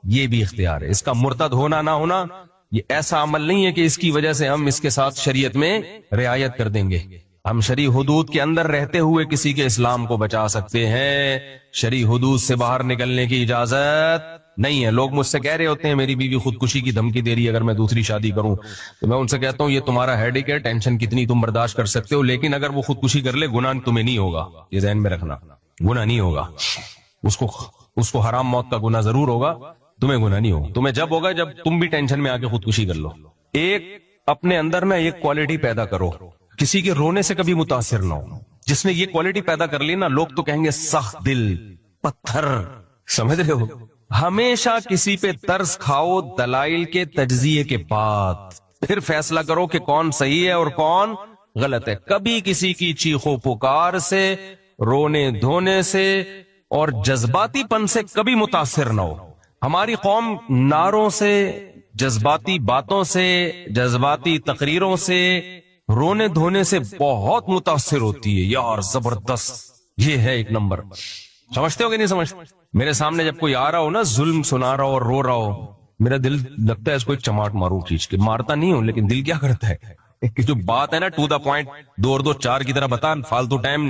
یہ بھی اختیار ہے۔ اس کا مرتد ہونا نہ ہونا یہ ایسا عمل نہیں ہے کہ اس کی وجہ سے ہم اس کے ساتھ شریعت میں رعایت کر دیں گے۔ ہم شرعی حدود کے اندر رہتے ہوئے کسی کے اسلام کو بچا سکتے ہیں، شرعی حدود سے باہر نکلنے کی اجازت نہیں ہے۔ لوگ مجھ سے کہہ رہے ہوتے ہیں میری بیوی خودکشی کی دھمکی دے رہی ہے اگر میں دوسری شادی کروں، تو میں ان سے کہتا ہوں یہ تمہارا ہیڈیک ہے، ٹینشن کتنی تم برداشت کر سکتے ہو، لیکن اگر وہ خودکشی کر لے گناہ تمہیں نہیں ہوگا، یہ ذہن میں رکھنا، گناہ نہیں ہوگا، اس کو حرام موت کا گناہ ضرور ہوگا، تمہیں گناہ نہیں ہوگا۔ تمہیں جب ہوگا جب تم بھی ٹینشن میں آ کے خودکشی کر لو۔ ایک اپنے اندر نا ایک کوالٹی پیدا کرو، کسی کے رونے سے کبھی متاثر نہ ہو۔ جس نے یہ کوالٹی پیدا کر لی نا، لوگ تو کہیں گے سخت دل، پتھر، سمجھ رہے ہو؟ ہمیشہ کسی پہ ترس کھاؤ دلائل کے تجزیے کے بعد، پھر فیصلہ کرو کہ کون صحیح ہے اور کون غلط ہے۔ کبھی کسی کی چیخو پکار سے، رونے دھونے سے اور جذباتی پن سے کبھی متاثر نہ ہو۔ ہماری قوم نعروں سے، جذباتی باتوں سے، جذباتی تقریروں سے، رونے دھونے سے بہت متاثر ہوتی ہے، یار زبردست، یہ ہے ایک نمبر۔ سمجھتے ہو کہ نہیں سمجھتے؟ میرے سامنے جب کوئی آ رہا ہو نا، ظلم سنا رہا ہو اور رو رہا ہو، میرا دل لگتا ہے اس کو ایک چماٹ ماروں کھینچ کے، مارتا نہیں ہوں لیکن دل کیا کرتا ہے کہ جو بات ہے نا ٹو دا پوائنٹ، 2 اور 2 4 کی طرح بتا، فالتو ٹائم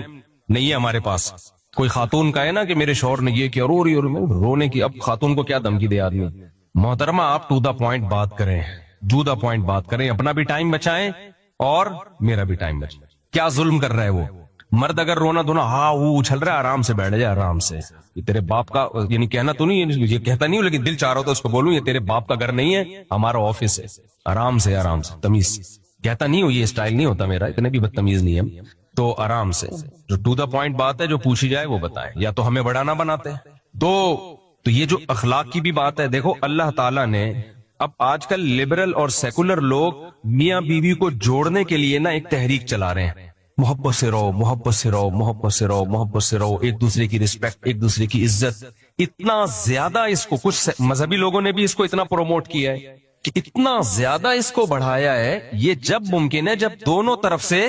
نہیں ہے ہمارے پاس۔ کوئی خاتون کا ہے نا کہ میرے شوہر نے یہ کیا، رو رہی اور رونے کی، اب خاتون کو کیا دھمکی دے آدمی؟ محترمہ آپ ٹو دا پوائنٹ بات کریں، ٹو دا پوائنٹ بات کریں، اپنا بھی ٹائم بچائیں اور میرا بھی ٹائم بچائیں۔ کیا ظلم کر رہا ہے وہ مرد؟ اگر رونا دھونا ہاں وہ اچھل رہا ہے، آرام سے بیٹھ جائے، آرام سے۔ یہ تیرے باپ کا، یعنی کہنا تو نہیں، یہ کہتا نہیں ہوں لیکن دل چاہ رہا ہو تو اس کو بولوں یہ تیرے باپ کا گھر نہیں ہے، ہمارا آفس ہے، آرام سے تمیز۔ کہتا نہیں ہوں، یہ اسٹائل نہیں ہوتا میرا، اتنے بھی بدتمیز نہیں ہے، تو آرام سے جو ٹو دا پوائنٹ بات ہے جو پوچھی جائے وہ بتائیں، یا تو ہمیں بڑانا بناتے ہیں۔ تو یہ جو اخلاق کی بھی بات ہے، دیکھو اللہ تعالیٰ نے اب آج کل لبرل اور سیکولر لوگ میاں بیوی کو جوڑنے کے لیے نا ایک تحریک چلا رہے ہیں، محبت سے رہو، محبت سے رہو، محبت سے رہو، محبت سے رہو، ایک دوسرے کی رسپیکٹ، ایک دوسرے کی عزت۔ اتنا زیادہ اس کو کچھ مذہبی لوگوں نے بھی اس کو اتنا پروموٹ کیا ہے کہ اتنا زیادہ اس کو بڑھایا ہے، یہ جب ممکن ہے جب دونوں طرف سے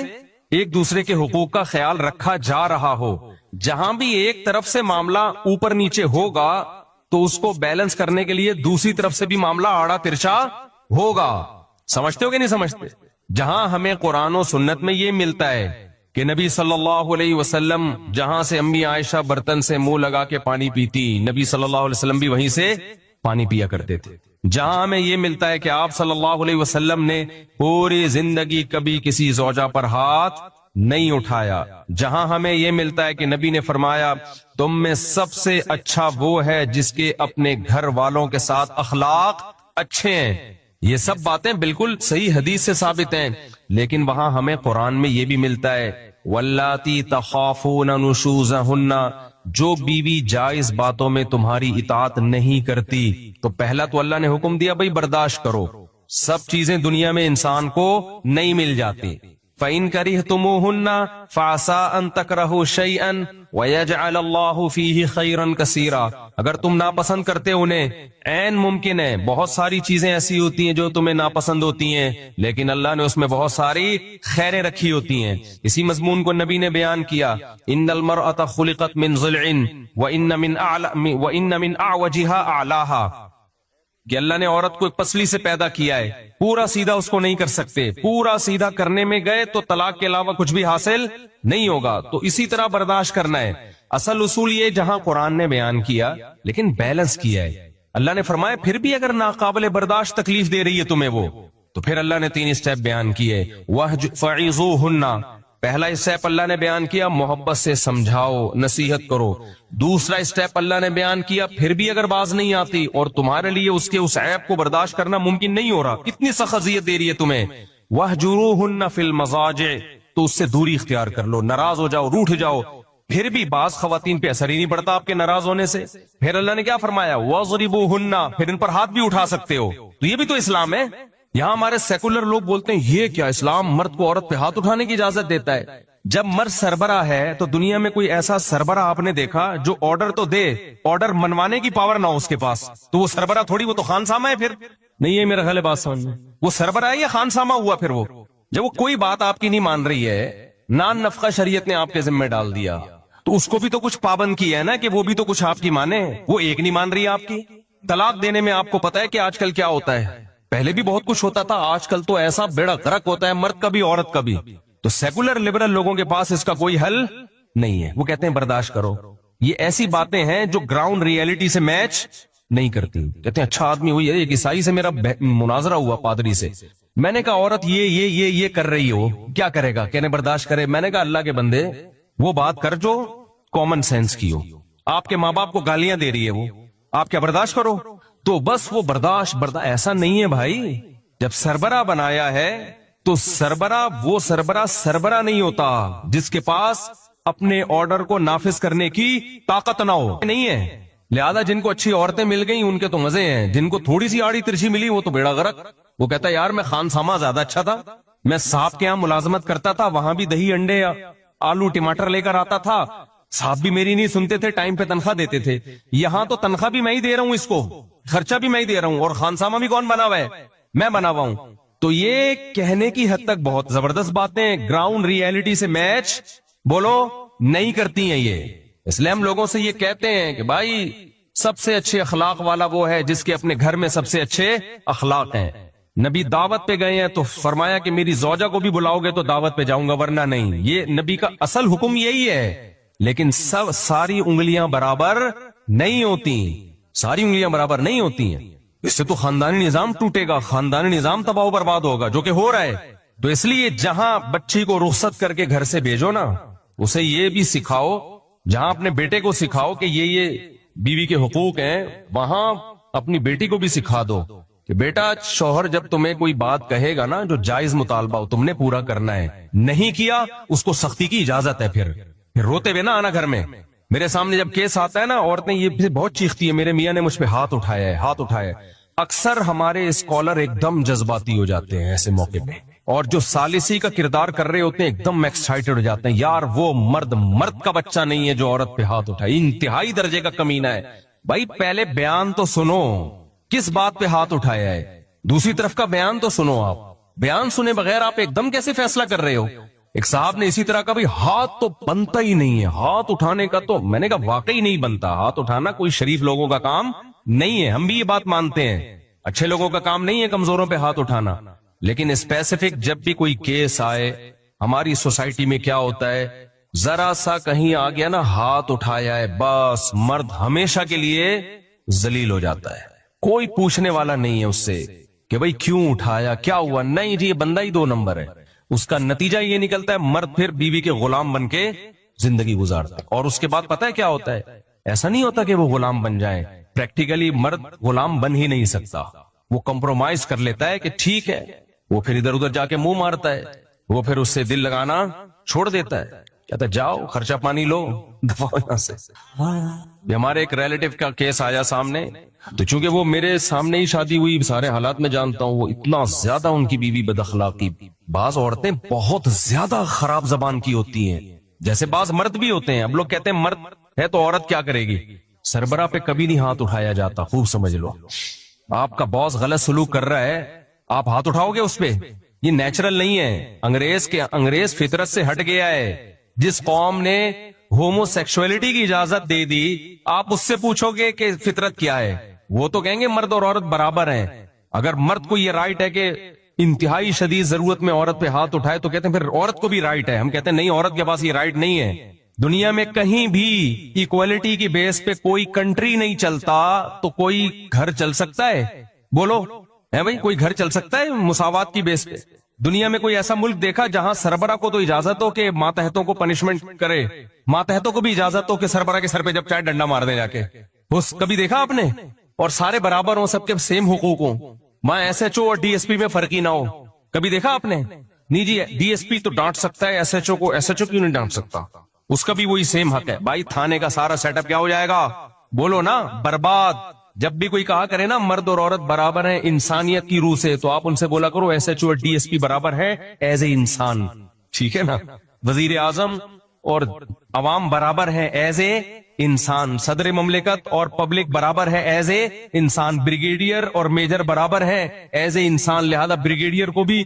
ایک دوسرے کے حقوق کا خیال رکھا جا رہا ہو۔ جہاں بھی ایک طرف سے معاملہ اوپر نیچے ہوگا تو اس کو بیلنس کرنے کے لیے دوسری طرف سے بھی معاملہ آڑا ترچا ہوگا۔ سمجھتے ہو کہ نہیں سمجھتے؟ جہاں ہمیں قرآن و سنت میں یہ ملتا ہے کہ نبی صلی اللہ علیہ وسلم جہاں سے امی عائشہ برتن سے منہ لگا کے پانی پیتی، نبی صلی اللہ علیہ وسلم بھی وہیں سے پانی پیا کرتے تھے۔ جہاں ہمیں یہ ملتا ہے کہ آپ صلی اللہ علیہ وسلم نے پوری زندگی کبھی کسی زوجہ پر ہاتھ نہیں اٹھایا، جہاں ہمیں یہ ملتا ہے کہ نبی نے فرمایا تم میں سب سے اچھا وہ ہے جس کے اپنے گھر والوں کے ساتھ اخلاق اچھے ہیں، یہ سب باتیں بالکل صحیح حدیث سے ثابت ہیں۔ لیکن وہاں ہمیں قرآن میں یہ بھی ملتا ہے واللاتی تخافون نشوزہن، جو بیوی جائز باتوں میں تمہاری اطاعت نہیں کرتی، تو پہلا تو اللہ نے حکم دیا بھئی برداشت کرو، سب چیزیں دنیا میں انسان کو نہیں مل جاتی۔ فَإِن كَرِهْتُمُوهُنَّ فَعَسَىٰ أَن تَكْرَهُوا شَيْئًا وَيَجْعَلَ اللَّهُ فِيهِ خَيْرًا كَثِيرًا، اگر تم ناپسند کرتے انہیں، عین ممکن ہے بہت ساری چیزیں ایسی ہوتی ہیں جو تمہیں ناپسند ہوتی ہیں، لیکن اللہ نے اس میں بہت ساری خیریں رکھی ہوتی ہیں۔ اسی مضمون کو نبی نے بیان کیا، ان المرأة خلقت من ضلع وان من اعوجها اعلاها، کہ اللہ نے عورت کو ایک پسلی سے پیدا کیا ہے، پورا سیدھا اس کو نہیں کر سکتے، پورا سیدھا کرنے میں گئے تو طلاق کے علاوہ کچھ بھی حاصل نہیں ہوگا، تو اسی طرح برداشت کرنا ہے۔ اصل اصول یہ جہاں قرآن نے بیان کیا لیکن بیلنس کیا ہے، اللہ نے فرمایا پھر بھی اگر ناقابل برداشت تکلیف دے رہی ہے تمہیں وہ، تو پھر اللہ نے 3 اسٹیپ بیان کیے۔ فَعِظُوهُنَّ، پہلا اسٹیپ اللہ نے بیان کیا محبت سے سمجھاؤ، نصیحت کرو۔ دوسرا اسٹیپ اللہ نے بیان کیا پھر بھی اگر باز نہیں آتی اور تمہارے لیے اس کے اس عیب کو برداشت کرنا ممکن نہیں ہو رہا، کتنی سخت اذیت دے رہی ہے تمہیں، وَاهْجُرُوهُنَّ فِي الْمَضَاجِعِ، تو اس سے دوری اختیار کر لو، ناراض ہو جاؤ، روٹھ جاؤ، پھر بھی بعض خواتین پہ اثر ہی نہیں پڑتا آپ کے ناراض ہونے سے، پھر اللہ نے کیا فرمایا، وَاضْرِبُوهُنَّ، پھر ان پر ہاتھ بھی اٹھا سکتے ہو، تو یہ بھی تو اسلام ہے۔ یہاں ہمارے سیکولر لوگ بولتے ہیں یہ کیا اسلام مرد کو عورت پہ ہاتھ اٹھانے کی اجازت دیتا ہے؟ جب مرد سربراہ ہے تو دنیا میں کوئی ایسا سربراہ آپ نے دیکھا جو آرڈر تو دے، آرڈر منوانے کی پاور نہ ہو اس کے پاس، تو وہ سربراہ تھوڑی، وہ تو خان سامہ ہے۔ پھر نہیں ہے میرا خیال ہے بات سمجھ میں، وہ سربراہ ہے یا خان سامہ ہوا؟ پھر وہ جب وہ کوئی بات آپ کی نہیں مان رہی ہے، نان نفقہ شریعت نے آپ کے ذمہ ڈال دیا، تو اس کو بھی تو کچھ پابند کیا ہے نا کہ وہ بھی تو کچھ آپ کی مانے، وہ ایک نہیں مان رہی ہے آپ کی۔ طلاق دینے میں آپ کو پتا ہے کہ آج کل کیا ہوتا ہے، پہلے بھی بہت کچھ ہوتا تھا، آج کل تو ایسا بیڑا غرق ہوتا ہے مرد کا بھی عورت کا بھی، تو سیکولر لبرل لوگوں کے پاس اس کا کوئی حل نہیں ہے، وہ کہتے ہیں برداشت کرو۔ یہ ایسی باتیں ہیں جو گراؤنڈ ریئلٹی سے میچ نہیں کرتی۔ کہتے ہیں اچھا آدمی ہوئی ہے، ایک عیسائی سے میرا مناظرہ ہوا پادری سے، میں نے کہا عورت یہ کر رہی ہو، کیا کرے گا؟ کہنے برداشت کرے۔ میں نے کہا اللہ کے بندے وہ بات کر جو کامن سینس کی ہو، آپ کے ماں باپ کو گالیاں دے رہی ہے وہ، آپ کیا برداشت کرو؟ تو بس وہ برداشت ایسا نہیں ہے بھائی، جب سربراہ بنایا ہے تو وہ سربراہ نہیں ہوتا جس کے پاس اپنے آرڈر کو نافذ کرنے کی طاقت نہ ہو، نہیں ہے۔ لہذا جن کو اچھی عورتیں مل گئیں ان کے تو مزے ہیں، جن کو تھوڑی سی آڑی ترچھی ملی وہ تو بیڑا غرق۔ وہ کہتا ہے یار میں خان سامہ زیادہ اچھا تھا، میں صاحب کے یہاں ملازمت کرتا تھا، وہاں بھی دہی انڈے آلو ٹماٹر لے کر آتا تھا، صاحب بھی میری نہیں سنتے تھے، ٹائم پہ تنخواہ دیتے تھے، یہاں تو تنخواہ بھی میں ہی دے رہا ہوں، اس کو خرچہ بھی میں ہی دے رہا ہوں، اور خان سامہ بھی کون بنا ہوا ہے؟ میں بنا ہوا ہوں۔ تو یہ کہنے کی حد تک بہت زبردست باتیں گراؤنڈ ریئلٹی سے میچ بولو نہیں کرتی ہیں یہ، اس لیے ہم لوگوں سے یہ کہتے ہیں کہ بھائی سب سے اچھے اخلاق والا وہ ہے جس کے اپنے گھر میں سب سے اچھے اخلاق ہیں۔ نبی دعوت پہ گئے ہیں تو فرمایا کہ میری زوجہ کو بھی بلاؤ گے تو دعوت پہ جاؤں گا ورنہ نہیں، یہ نبی کا اصل حکم یہی ہے۔ لیکن ساری انگلیاں برابر نہیں ہوتی، ساری انگلیاں برابر نہیں ہوتی ہیں، اس سے تو خاندانی نظام ٹوٹے گا، خاندانی نظام تباہ و برباد ہوگا، جو کہ ہو رہا ہے۔ تو اس لیے جہاں بچی کو رخصت کر کے گھر سے بھیجو نا، اسے یہ بھی سکھاؤ، جہاں اپنے بیٹے کو سکھاؤ کہ یہ بیوی کے حقوق ہیں، وہاں اپنی بیٹی کو بھی سکھا دو کہ بیٹا شوہر جب تمہیں کوئی بات کہے گا نا جو جائز مطالبہ ہو تم نے پورا کرنا ہے، نہیں کیا اس کو سختی کی اجازت ہے، پھر روتے ہوئے نہ آنا گھر میں۔ میرے سامنے جب کیس آتا ہے نا عورتیں یہ بہت چیختی ہے میرے میاں نے مجھ پہ ہاتھ اٹھایا ہے۔ اکثر ہمارے اسکالر ایک دم جذباتی ہو جاتے ہیں ایسے موقع پہ، اور جو ثالثی کا کردار کر رہے ہوتے ہیں ایک دم ایکسائٹڈ ہو جاتے ہیں، یار وہ مرد کا بچہ نہیں ہے جو عورت پہ ہاتھ اٹھائے، انتہائی درجے کا کمینہ ہے۔ بھائی پہلے بیان تو سنو، کس بات پہ ہاتھ اٹھایا ہے، دوسری طرف کا بیان تو سنو۔ آپ بیان سنے بغیر آپ ایک دم کیسے فیصلہ کر رہے ہو؟ ایک صاحب نے اسی طرح کا بھی ہاتھ تو بنتا ہی نہیں ہے، ہاتھ اٹھانے کا تو میں نے کہا واقعی نہیں بنتا، ہاتھ اٹھانا کوئی شریف لوگوں کا کام نہیں ہے، ہم بھی یہ بات مانتے ہیں، اچھے لوگوں کا کام نہیں ہے کمزوروں پہ ہاتھ اٹھانا، لیکن اسپیسیفک جب بھی کوئی کیس آئے ہماری سوسائٹی میں کیا ہوتا ہے، ذرا سا کہیں آ گیا نا ہاتھ اٹھایا ہے بس مرد ہمیشہ کے لیے ذلیل ہو جاتا ہے، کوئی پوچھنے والا نہیں ہے اس سے کہ بھئی کیوں اٹھایا، کیا ہوا، نہیں جی یہ بندہ ہی 2 نمبر ہے۔ اس کا نتیجہ یہ نکلتا ہے مرد پھر بیوی کے غلام بن کے زندگی گزارتا ہے، اور اس کے بعد پتہ ہے کیا ہوتا ہے، ایسا نہیں ہوتا کہ وہ غلام بن جائیں، پریکٹیکلی مرد غلام بن ہی نہیں سکتا، وہ کمپرومائز کر لیتا ہے کہ ٹھیک ہے، وہ پھر ادھر ادھر جا کے منہ مارتا ہے، وہ پھر اس سے دل لگانا چھوڑ دیتا ہے، کہتا ہے جاؤ خرچہ پانی لو دفعہ یہاں سے۔ ہمارے ایک ریلیٹیو کا کیس آیا سامنے، تو چونکہ وہ میرے سامنے ہی شادی ہوئی، سارے حالات میں جانتا ہوں، وہ اتنا زیادہ ان کی بیوی بد اخلاقی، بعض عورتیں بہت زیادہ خراب زبان کی ہوتی ہیں، جیسے بعض مرد بھی ہوتے ہیں. اب لوگ کہتے ہیں مرد ہے تو عورت کیا کرے گی. سربراہ پہ کبھی نہیں ہاتھ اٹھایا جاتا, خوب سمجھ لو. آپ کا باس غلط سلوک کر رہا ہے, آپ ہاتھ اٹھاؤ گے اس پہ؟ یہ نیچرل نہیں ہے. انگریز فطرت سے ہٹ گیا ہے. جس قوم نے ہومو سیکسولیٹی کی اجازت دے دی, آپ اس سے پوچھو گے کہ فطرت کیا ہے, وہ تو کہیں گے مرد اور عورت برابر ہیں. اگر مرد کو یہ رائٹ ہے کہ انتہائی شدید ضرورت میں عورت پہ ہاتھ اٹھائے تو کہتے ہیں پھر عورت کو بھی رائٹ ہے. ہم کہتے ہیں نہیں, عورت کے پاس یہ رائٹ نہیں ہے. دنیا میں کہیں بھی ایکوالٹی کی بیس پہ کوئی کنٹری نہیں چلتا تو کوئی گھر چل سکتا ہے؟ بولو ہے بھائی, کوئی گھر چل سکتا ہے مساوات کی بیس پہ؟ دنیا میں کوئی ایسا ملک دیکھا جہاں سربراہ کو تو اجازت ہو کہ ماتحتوں کو پنشمنٹ کرے, ماتحتوں کو بھی اجازت ہو کہ سربراہ کے سر پہ جب چاہے ڈنڈا مار دیں جا کے؟ کبھی دیکھا آپ نے؟ اور سارے برابر ہوں, سب کے سیم حقوق ہوں, وہاں ایس ایچ او اور ڈی ایس پی میں فرق ہی نہ ہو. کبھی دیکھا آپ نے؟ نہیں جی, ڈی ایس پی تو ڈانٹ سکتا ہے ایس ایچ او کو, ایس ایچ او کیوں نہیں ڈانٹ سکتا؟ اس کا بھی وہی سیم حق ہے. بھائی تھانے کا سارا سیٹ اپ کیا ہو جائے گا؟ بولو نا, برباد. جب بھی کوئی کہا کرے نا مرد اور عورت برابر ہیں انسانیت کی روح سے, تو آپ ان سے بولا کرو ایس ایچ او اور ڈی ایس پی برابر ہے ایز اے انسان. ٹھیک ہے نا؟ وزیر اعظم اور عوام برابر ہے ایز اے انسان, صدر مملکت اور پبلک برابر ہے ایز اے انسان, بریگیڈیئر اور میجر برابر ہے ایز اے انسان. لہذا بریگیڈیئر کو بھی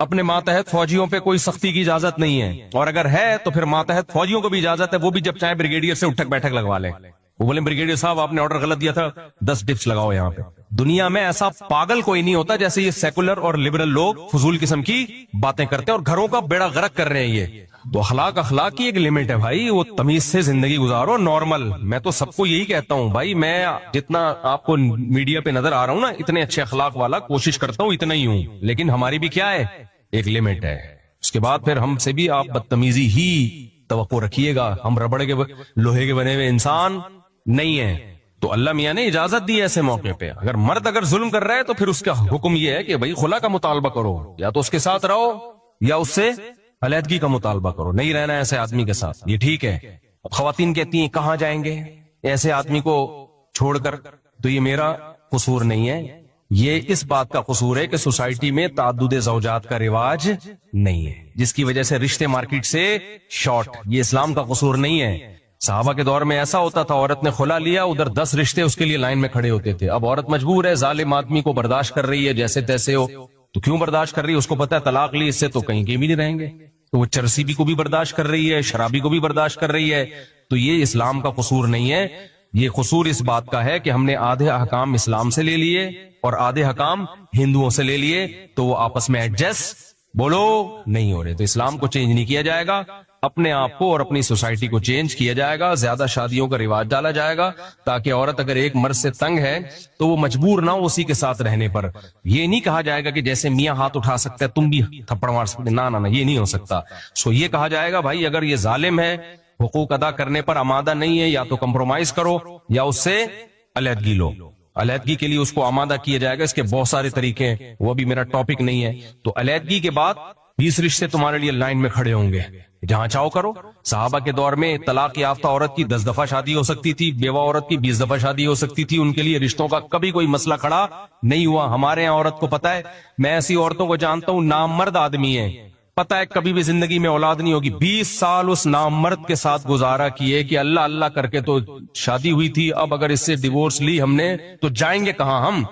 اپنے ماتحت فوجیوں پہ کوئی سختی کی اجازت نہیں ہے, اور اگر ہے تو پھر ماتحت فوجیوں کو بھی اجازت ہے, وہ بھی جب چاہے بریگیڈیئر سے اٹھک بیٹھک لگوا لیں. وہ بولے بریگیڈیئر صاحب آپ نے آرڈر غلط دیا تھا, 10 ڈپس لگاؤ یہاں پہ. دنیا میں ایسا پاگل کوئی نہیں ہوتا جیسے یہ سیکولر اور لبرل لوگ فضول قسم کی باتیں کرتے ہیں اور گھروں کا بیڑا غرق کر رہے ہیں. یہ تو اخلاق کی ایک لمٹ ہے بھائی, وہ تمیز سے زندگی گزارو, نارمل. میں تو سب کو یہی کہتا ہوں بھائی, میں جتنا آپ کو میڈیا پہ نظر آ رہا ہوں نا, اتنے اچھے اخلاق والا کوشش کرتا ہوں اتنا ہی ہوں, لیکن ہماری بھی کیا ہے, ایک لمٹ ہے. اس کے بعد پھر ہم سے بھی آپ بدتمیزی ہی توقع رکھیے گا. ہم ربڑ کے لوہے کے بنے ہوئے انسان نہیں ہیں. تو اللہ میاں نے اجازت دی ایسے موقع پہ. اگر مرد اگر ظلم کر رہا ہے تو پھر اس کا حکم یہ ہے کہ بھائی خلا کا مطالبہ کرو, یا تو اس کے ساتھ رہو یا اس سے علیحدگی کا مطالبہ کرو. نہیں رہنا ایسے آدمی کے ساتھ, یہ ٹھیک ہے. اب خواتین کہتی ہیں کہاں جائیں گے ایسے آدمی کو چھوڑ کر, تو یہ میرا قصور نہیں ہے, یہ اس بات کا قصور ہے کہ سوسائٹی میں تعدد زوجات کا رواج نہیں ہے, جس کی وجہ سے رشتے مارکیٹ سے شارٹ. یہ اسلام کا قصور نہیں ہے. صحابہ کے دور میں ایسا ہوتا تھا, عورت نے خلا لیا, ادھر 10 رشتے اس کے لیے لائن میں کھڑے ہوتے تھے. اب عورت مجبور ہے, ظالم آدمی کو برداشت کر رہی ہے جیسے تیسے ہو, تو کیوں برداشت کر رہی ہے؟ اس کو پتا ہے طلاق لی اس سے تو کہیں کے بھی نہیں رہیں گے, تو وہ چرسی بھی کو بھی برداشت کر رہی ہے, شرابی کو بھی برداشت کر رہی ہے. تو یہ اسلام کا قصور نہیں ہے, یہ قصور اس بات کا ہے کہ ہم نے آدھے احکام اسلام سے لے لیے اور آدھے حکام ہندوؤں سے لے لیے, تو وہ آپس میں ایڈجسٹ بولو نہیں ہو رہے. تو اسلام کو چینج نہیں کیا جائے گا, اپنے آپ کو اور اپنی سوسائٹی کو چینج کیا جائے گا. زیادہ شادیوں کا رواج ڈالا جائے گا تاکہ عورت اگر ایک مرد سے تنگ ہے تو وہ مجبور نہ ہو اسی کے ساتھ رہنے پر. یہ نہیں کہا جائے گا کہ جیسے میاں ہاتھ اٹھا سکتا ہے تم بھی تھپڑ مار سکتے, نہ یہ نہیں ہو سکتا. سو یہ کہا جائے گا بھائی اگر یہ ظالم ہے, حقوق ادا کرنے پر آمادہ نہیں ہے, یا تو کمپرومائز کرو یا اس سے علیحدگی لو. علیحدگی کے لیے اس کو آمادہ کیا جائے گا. اس کے بہت سارے طریقے ہیں, وہ بھی میرا ٹاپک نہیں ہے. تو علیحدگی کے بعد 20 رشتے تمہارے لیے لائن میں کھڑے ہوں گے, جہاں چاہو کرو. صحابہ کے دور میں طلاق یافتہ عورت کی 10 دفعہ شادی ہو سکتی تھی, بیوہ عورت کی 20 دفعہ شادی ہو سکتی تھی. ان کے لیے رشتوں کا کبھی کوئی مسئلہ کھڑا نہیں ہوا. ہمارے یہاں عورت کو پتا ہے, میں ایسی عورتوں کو جانتا ہوں نامرد آدمی ہیں, پتا ہے کبھی بھی زندگی میں اولاد نہیں ہوگی, 20 سال اس نامرد کے ساتھ گزارا کیے کہ اللہ اللہ کر کے تو شادی ہوئی تھی, اب اگر اس سے ڈیورس لی ہم نے تو جائیں گے کہاں ہم.